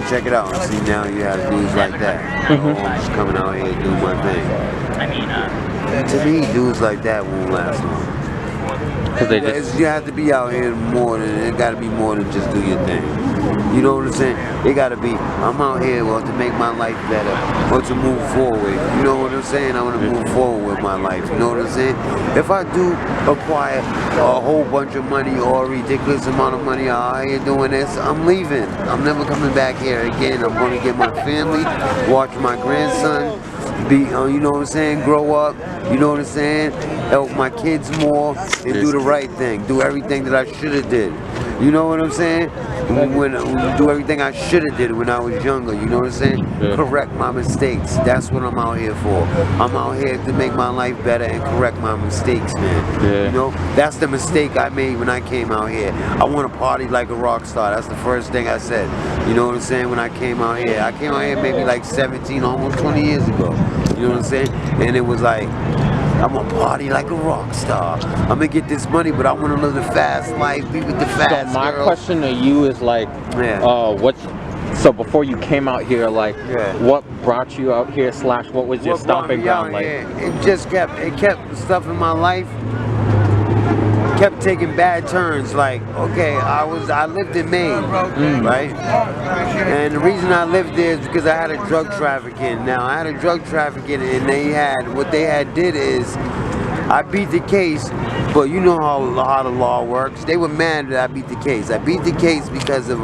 check it out. See, now you have dudes like that. I'm just coming out here and doing my thing. To me, dudes like that won't last long. You have to be out here more than, it got to be more than just do your thing. You know what I'm saying? It got to be, I'm out here to make my life better or to move forward. You know what I'm saying? I want to move forward with my life. You know what I'm saying? If I do acquire a whole bunch of money or a ridiculous amount of money out here doing this, I'm leaving. I'm never coming back here again. I'm going to get my family, watch my grandson, be, you know what I'm saying, grow up, you know what I'm saying, help my kids more, and do the right thing, do everything that I should have did. You know what I'm saying? When do everything I should have did when I was younger, you know what I'm saying? Correct my mistakes. That's what I'm out here for. I'm out here to make my life better and correct my mistakes, man. You know, that's the mistake I made when I came out here. I want to party like a rock star. That's the first thing I said. You know what I'm saying? When I came out here. I came out here maybe like 17, almost 20 years ago. You know what I'm saying? And it was like, I'm gonna party like a rock star. I'm gonna get this money, but I want to live the fast life, be with the fast So my girls. question to you is like, so before you came out here, like, what brought you out here / what was your stomping ground like? It just kept stuff in my life kept taking bad turns. Like, okay, I lived in Maine, right? And the reason I lived there is because I had a drug trafficking. Now I had a drug trafficking, and what they had did is I beat the case, but you know how the law works. They were mad that I beat the case. I beat the case because of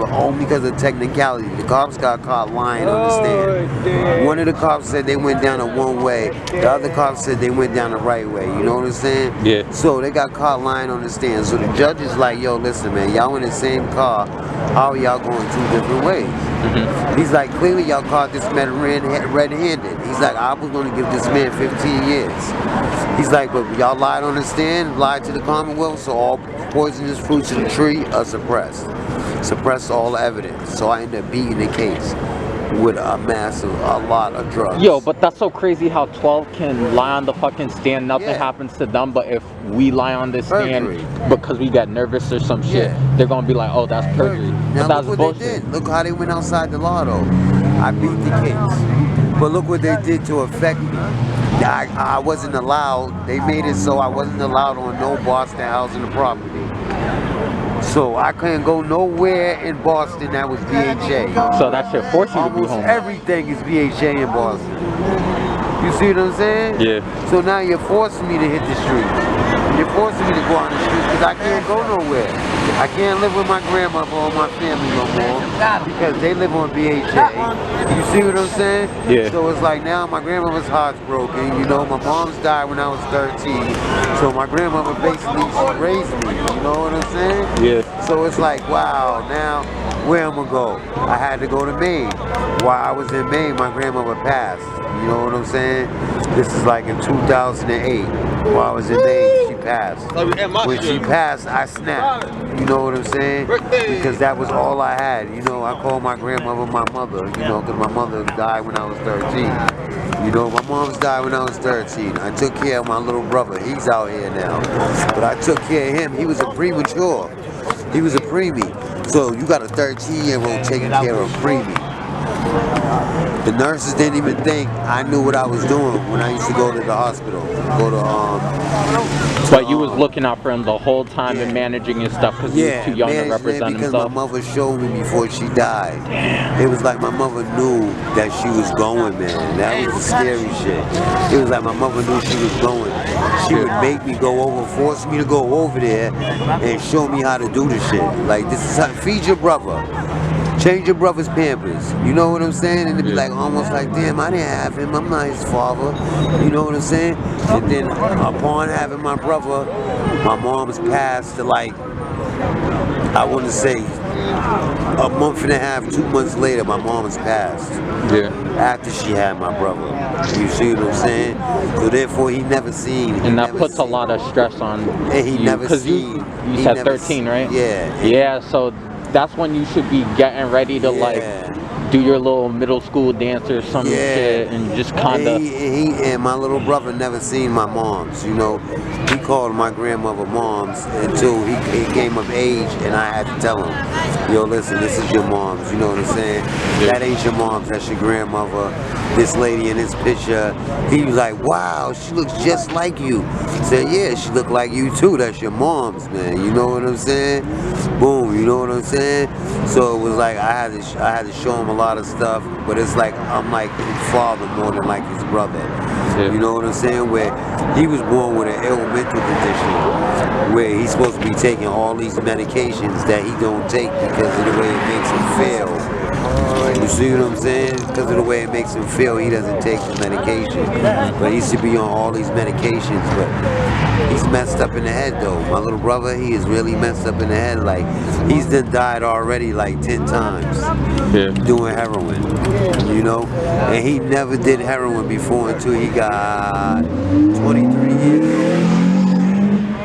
technicality. The cops got caught lying on the stand. One of the cops said they went down a one way. The other cop said they went down the right way. You know what I'm saying? Yeah. So they got caught lying on the stand. So the judge is like, yo, listen, man, y'all in the same car. How are y'all going two different ways? He's like, clearly y'all caught this man red-handed. He's like, I was going to give this man 15 years. He's like, but y'all lied on the stand, lied to the Commonwealth, so all poisonous fruits of the tree are suppressed. Suppressed all the evidence. So I ended up beating the case with a lot of drugs. Yo, but that's so crazy how 12 can lie on the fucking stand, nothing happens to them, but if we lie on this stand because we got nervous or some shit, they're gonna be like, oh, that's perjury. Now But that's look what bullshit. they did. Look how they went outside the law though. I beat the case. But look what they did to affect me. I wasn't allowed, they made it so I wasn't allowed on no Boston housing or property. So I couldn't go nowhere in Boston that was BHA. So that shit forced you to be home. Everything is BHA in Boston. You see what I'm saying? Yeah. So now you're forcing me to hit the streets. You're forcing me to go on the streets because I can't go nowhere. I can't live with my grandmother or my family no more because they live on BHA. You see what I'm saying? Yeah. So it's like now my grandmother's heart's broken. You know, my mom's died when I was 13. So my grandmother basically raised me. You know what I'm saying? Yeah. So it's like, wow, now where I'm gonna go? I had to go to Maine. While I was in Maine, my grandmother passed. You know what I'm saying? This is like in 2008. While I was in Maine, she passed. When she passed, I snapped. You know what I'm saying? Because that was all I had. You know, I called my grandmother my mother, you know, because my mother died when I was 13. You know, my mom's died when I was 13. I took care of my little brother. He's out here now. But I took care of him. He was a premature. He was a preemie. So you got a 13-year-old taking care of a preemie. The nurses didn't even think I knew what I was doing when I used to go to the hospital. But you was looking out for him the whole time and managing his stuff because he was too young to represent because himself. my mother showed me before she died. It was like my mother knew that she was going, man. That was the scary shit. It was like my mother knew she was going. She would make me go over, force me to go over there and show me how to do the shit. Like, this is how, feed your brother. Change your brother's pampers. You know what I'm saying? And it'd be like almost like, damn, I didn't have him. I'm not his father. You know what I'm saying? And then upon having my brother, my mom's passed to like, I want to say a month and a half, 2 months later, my mom's passed. Yeah. After she had my brother. You see what I'm saying? So therefore he never seen. And that puts a lot of stress on and he you. Never Because seen. You said 13, right? Yeah. Yeah, so that's when you should be getting ready to like do your little middle school dance or some shit and just kind of. And my little brother never seen my moms. You know, he called my grandmother moms until he came of age, and I had to tell him, yo, listen, this is your moms. You know what I'm saying? That ain't your moms. That's your grandmother. This lady in this picture. He was like, wow, she looks just like you. I said, yeah, she look like you too. That's your mom's, man. You know what I'm saying? Boom. You know what I'm saying? So it was like I had to show him a lot of stuff, but it's like I'm like his father more than like his brother. Yeah. You know what I'm saying? Where he was born with an ill mental condition, where he's supposed to be taking all these medications that he don't take because of the way it makes him feel. You see what I'm saying? Because of the way it makes him feel, he doesn't take the medication. But he should be on all these medications, but he's messed up in the head though. My little brother, he is really messed up in the head. Like, he's done died already like 10 times doing heroin, you know? And he never did heroin before until he got 23 years old.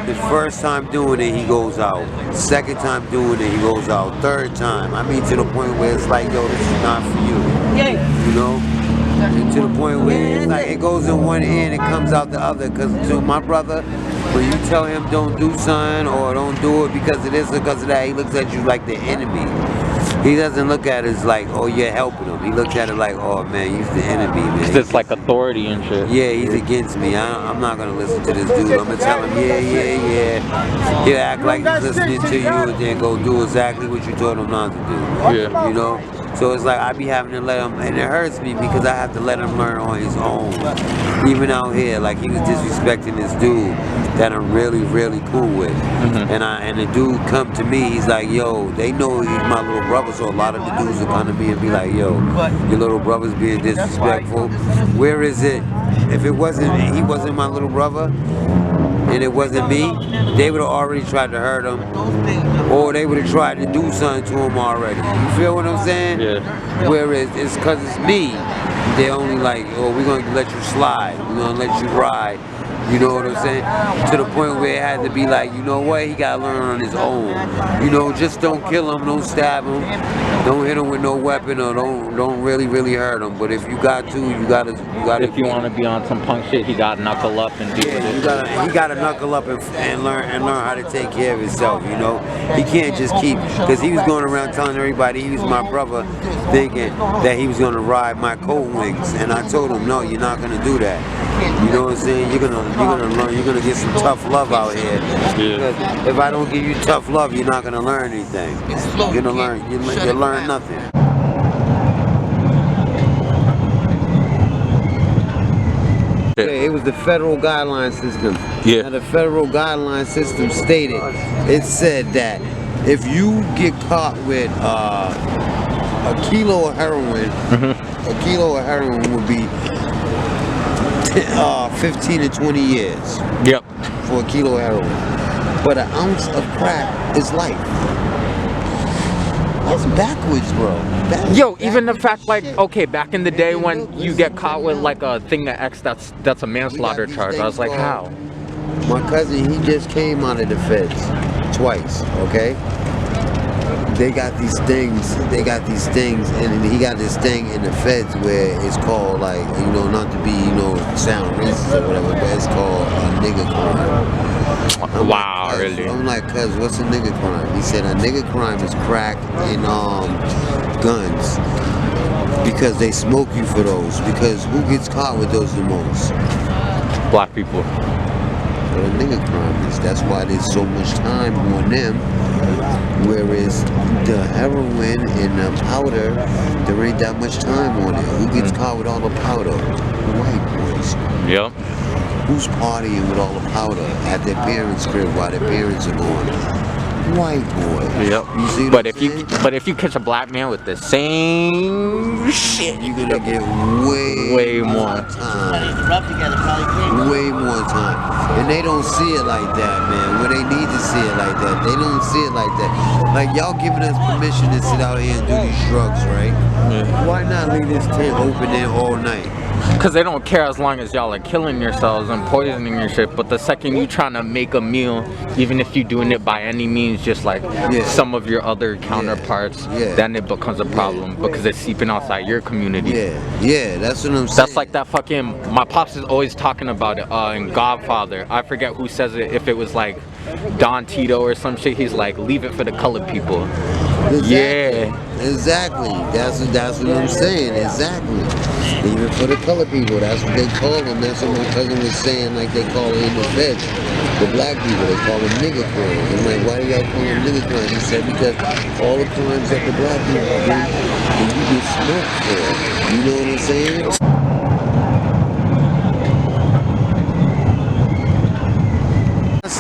His first time doing it, he goes out. Second time doing it, he goes out. Third time, I mean, to the point where it's like, yo, this is not for you. You know? And to the point where it's like it goes in one ear and it comes out the other. Because to my brother, when you tell him don't do something or don't do it because of this or because of that, he looks at you like the enemy. He doesn't look at it as like, oh, you're helping him. He looks at it like, oh, man, you're the enemy, man. It's just like authority and shit. Yeah, he's against me. I'm not going to listen to this dude. I'm going to tell him, yeah. He'll act like he's listening to you and then go do exactly what you told him not to do. Yeah. You know? So it's like I be having to let him, and it hurts me because I have to let him learn on his own. Even out here, like he was disrespecting this dude that I'm really, really cool with. And the dude come to me, he's like, yo, they know he's my little brother, so a lot of the dudes will come to me and be like, yo, your little brother's being disrespectful. Where is it? If he wasn't my little brother, and it wasn't me, they would have already tried to hurt him, or they would have tried to do something to him already. You feel what I'm saying? Yeah. Whereas it's because it's me, they only like, oh, we're going to let you slide, we're going to let you ride. You know what I'm saying? To the point where it had to be like, you know what, he got to learn on his own. You know, just don't kill him, don't stab him, don't hit him with no weapon, or don't really hurt him. But if you got to, you gotta. If you want to be on some punk shit, he got to knuckle up and deal with it. He gotta knuckle up and learn how to take care of himself. You know, he can't just keep, because he was going around telling everybody he was my brother, thinking that he was gonna ride my coat wings, and I told him, no, you're not gonna do that. You know what I'm saying? You're gonna learn. You're gonna get some tough love out here. Yeah. Because if I don't give you tough love, you're not gonna learn anything. You're gonna learn. You'll learn nothing. It was the federal guideline system. Yeah. Now the federal guideline system stated, it said that if you get caught with a kilo of heroin, a kilo of heroin would be 15 to 20 years. Yep. For a kilo of heroin. But an ounce of crack is life. That's backwards, bro. Yo, even the fact, like, okay, back in the day when you get caught with like a thing that X, that's a manslaughter charge. I was like, how? My cousin, he just came out of the feds twice, okay? They got these things, and he got this thing in the feds where it's called, like, you know, not to be, you know, sound racist or whatever, but it's called a nigga crime. Wow, really? I'm like, cuz, what's a nigga crime? He said a nigga crime is crack and guns, because they smoke you for those, because who gets caught with those the most? Black people. But a nigga crime is, that's why there's so much time on them. Whereas the heroin and the powder, there ain't that much time on it. Who gets caught with all the powder? White boys. Yep. Who's partying with all the powder at their parents' crib while their parents are gone? White boy. Yep. You see but if you catch a black man with the same shit, you're gonna get way more time. Way more time. And they don't see it like that, man. Where they need to see it like that. They don't see it like that. Like, y'all giving us permission to sit out here and do these drugs, right? Yeah. Why not leave this tent open there all night? Because they don't care as long as y'all are killing yourselves and poisoning your shit. But the second you trying to make a meal, even if you're doing it by any means, just like some of your other counterparts, then it becomes a problem because it's seeping outside your community. Yeah, that's what I'm saying. That's like that fucking, my pops is always talking about it in Godfather. I forget who says it, if it was like Don Tito or some shit. He's like, leave it for the colored people. Exactly. That's what I'm saying. Exactly. Leave it for the color people. That's what they call them. That's what my cousin was saying. Like they call it in the feds, the black people. They call them nigger crimes. I'm like, why do y'all call them nigger crimes? He said because all the crimes that the black people do, and you get smoked for. You know what I'm saying?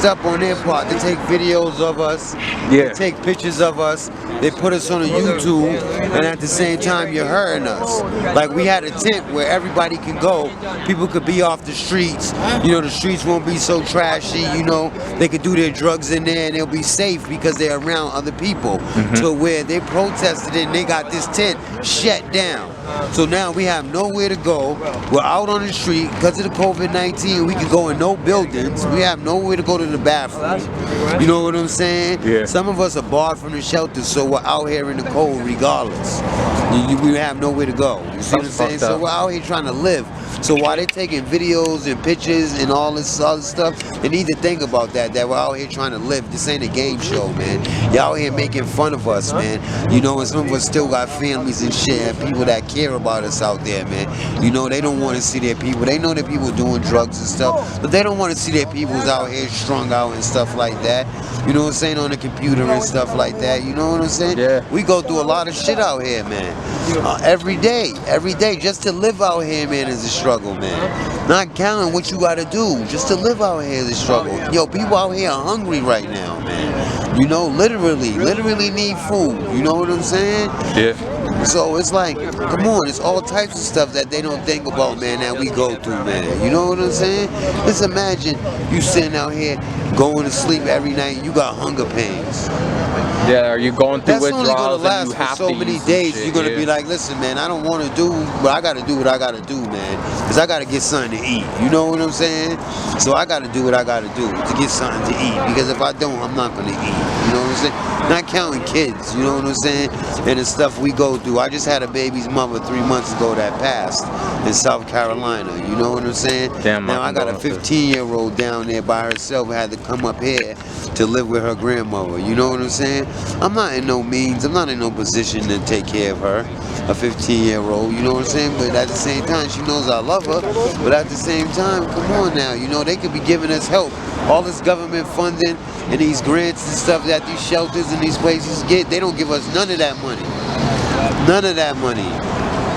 Up on their part, they take videos of us, they take pictures of us, they put us on a YouTube, and at the same time you're hurting us. Like we had a tent where everybody can go, people could be off the streets, you know, the streets won't be so trashy, you know, they could do their drugs in there and they'll be safe because they're around other people. To where they protested it and they got this tent shut down. So now we have nowhere to go. We're out on the street because of the COVID-19. We can go in no buildings. We have nowhere to go to the bathroom. You know what I'm saying? Yeah. Some of us are barred from the shelters, so we're out here in the cold regardless. We have nowhere to go. You see what I'm saying? So we're out here trying to live. So while they're taking videos and pictures and all this other stuff, they need to think about that we're out here trying to live. This ain't a game show, man. Y'all out here making fun of us, man. You know, and some of us still got families and shit and people that care about us out there, man. You know, they don't want to see their people. They know that people doing drugs and stuff, but they don't want to see their peoples out here strung out and stuff like that. You know what I'm saying? On the computer and stuff like that. You know what I'm saying? Yeah. We go through a lot of shit out here, man. Every day. Just to live out here, man, is a struggle, man. Not counting what you gotta do. Just to live out here is a struggle. Yo, people out here are hungry right now, man. You know, literally need food. You know what I'm saying? Yeah. So it's like, come on, it's all types of stuff that they don't think about, man, that we go through, man. You know what I'm saying? Just imagine you sitting out here going to sleep every night and you got hunger pains. Yeah, are you going through withdrawals? That's only gonna and you last have for so to many use days. shit, You're gonna be like, listen, man, I don't want to do, but I gotta do what I gotta do, man, because I gotta get something to eat. You know what I'm saying? So I gotta do what I gotta do to get something to eat, because if I don't, I'm not gonna eat. You know what I'm saying? Not counting kids. You know what I'm saying? And the stuff we go through. I just had a baby's mother 3 months ago that passed in South Carolina. You know what I'm saying? Damn, now I got a 15-year-old down there by herself, had to come up here to live with her grandmother. You know what I'm saying? I'm not in no means, I'm not in no position to take care of her, a 15-year-old, you know what I'm saying? But at the same time, she knows I love her. But at the same time, come on now, you know, they could be giving us help. All this government funding and these grants and stuff that these shelters and these places get, they don't give us none of that money. None of that money.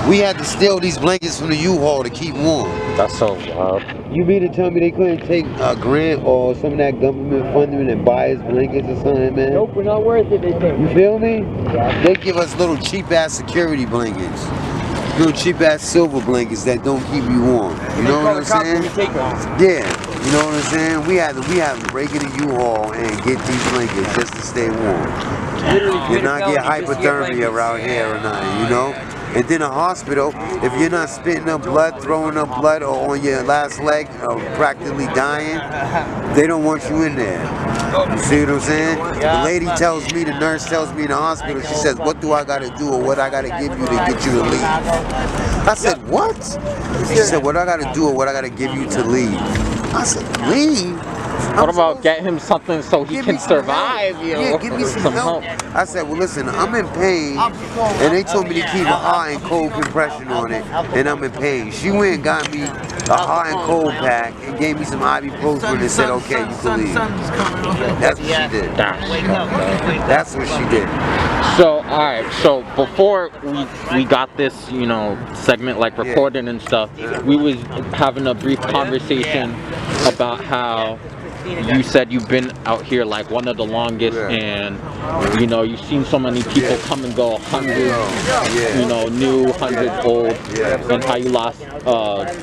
We had to steal these blankets from the U-Haul to keep warm. That's so wild. You mean to tell me they couldn't take a grant or some of that government funding and buy us blankets or something, man? Nope, we're not worth it, they think. You feel me? They give us little cheap-ass security blankets. Little cheap-ass silver blankets that don't keep you warm. You know what I'm saying? Yeah. You know what I'm saying? We had to break in the U-Haul and get these blankets just to stay warm. You not get hypothermia around here or nothing, you know? And then a hospital, if you're not spitting up blood, throwing up blood, or on your last leg, or practically dying, they don't want you in there. You see what I'm saying? The lady tells me, the nurse tells me in the hospital, she says, what do I gotta do or what I gotta give you to get you to leave? I said, what? She said, what I gotta do or what I gotta give you to leave? I said, leave? What about get him something so he can survive, yo? Yeah, give me some help. I said, well, listen, I'm in pain, and they told me to keep a hot and cold compression on it, and I'm in pain. She went and got me a hot and cold pack and gave me some ibuprofen and said, okay, you can leave. That's what she did. That's what she did. So, alright, so before we got this, you know, segment like recorded and stuff, we was having a brief conversation about how you said you've been out here like one of the longest, and you know, you've seen so many people come and go, hundreds, you know, new, hundreds old, and how you lost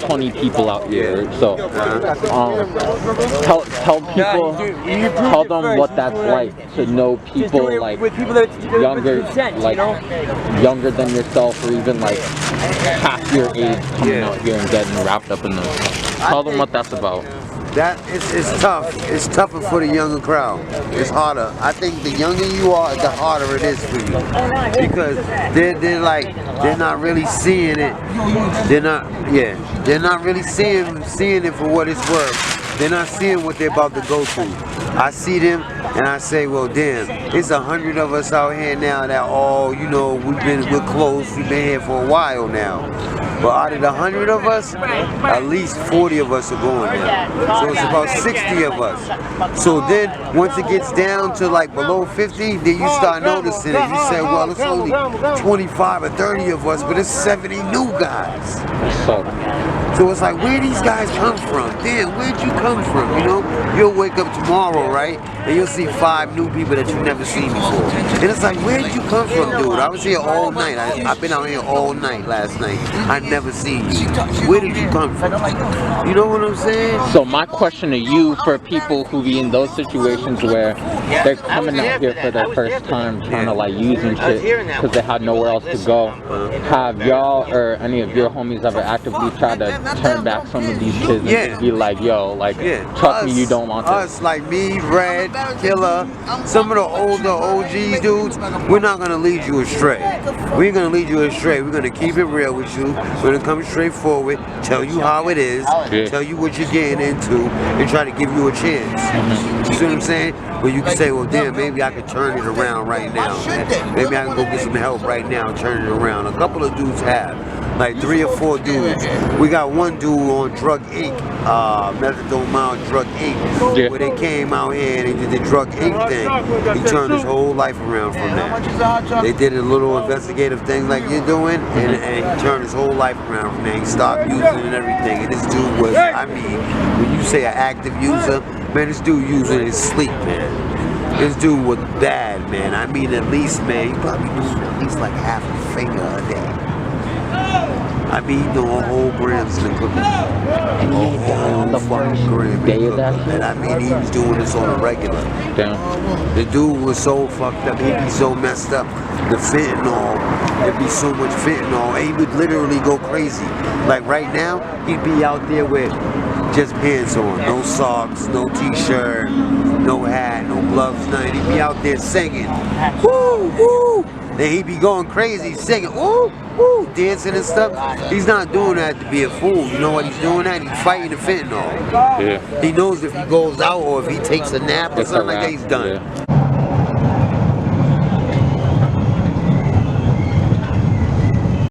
20 people out here. So tell people, tell them what that's like to know people like younger, like younger than yourself, or even like half your age coming out here and getting wrapped up in this. Tell them what that's about. That it's tough. It's tougher for the younger crowd. It's harder. I think the younger you are, the harder it is for you, because they're not really seeing it. They're not really seeing it for what it's worth. They're not seeing what they're about to go through. I see them and I say, well, damn, it's 100 of us out here now that all, you know, we're close. We've been here for a while now. But out of the 100 of us, at least 40 of us are going now. So it's about 60 of us. So then, once it gets down to like below 50, then you start noticing it. You say, well, it's only 25 or 30 of us, but it's 70 new guys. So it's like, where these guys come from? Damn, where'd you come from? You know, you'll wake up tomorrow, right? And you'll see 5 new people that you've never seen before. And it's like, where'd you come from, dude? I was here all night. I've been out here all night last night. I never seen you. Where did you come from? You know what I'm saying? So my question to you, for people who be in those situations where they're coming out here for their first time, trying to like using shit because they had nowhere else to go, have y'all or any of your homies ever actively tried to turn back some of these kids and just be like, yo, like, trust me, you don't want this? Us, like me, Red, Killer, some of the older OG dudes, we're not gonna lead you astray. We ain't gonna lead you astray. We're gonna keep it real with you. We're gonna come straight forward, tell you how it is, tell you what you're getting into, and try to give you a chance. You see what I'm saying? Well, you can say, well, damn, maybe I could turn it around right now, man. Maybe I can go get some help right now and turn it around. A couple of dudes have. Like 3 or 4 dudes. We got one dude on Drug Inc., Methadone Mild Drug Inc., where they came out here and they did the Drug Inc. thing. He turned his whole life around from that. They did a little investigative thing like you're doing, and he turned his whole life around from that. He stopped using and everything. And this dude was, I mean, when you say an active user, man, this dude using his sleep, man. This dude was bad, man. I mean, at least, man, he probably using at least like half a finger a day. I mean, he doing whole grams in the cookie. And he ain't died on the first day of that shit? And I mean, he was doing this on a regular. Damn. The dude was so fucked up. He'd be so messed up. The fentanyl, there'd be so much fentanyl. And he would literally go crazy. Like right now, he'd be out there with just pants on. No socks, no t-shirt, no hat, no gloves, nothing. He'd be out there singing. Woo, woo. Then he'd be going crazy, singing, woo, woo, dancing and stuff. He's not doing that to be a fool. You know what he's doing that? He's fighting the fentanyl. He knows if he goes out or if he takes a nap or something like that, he's done.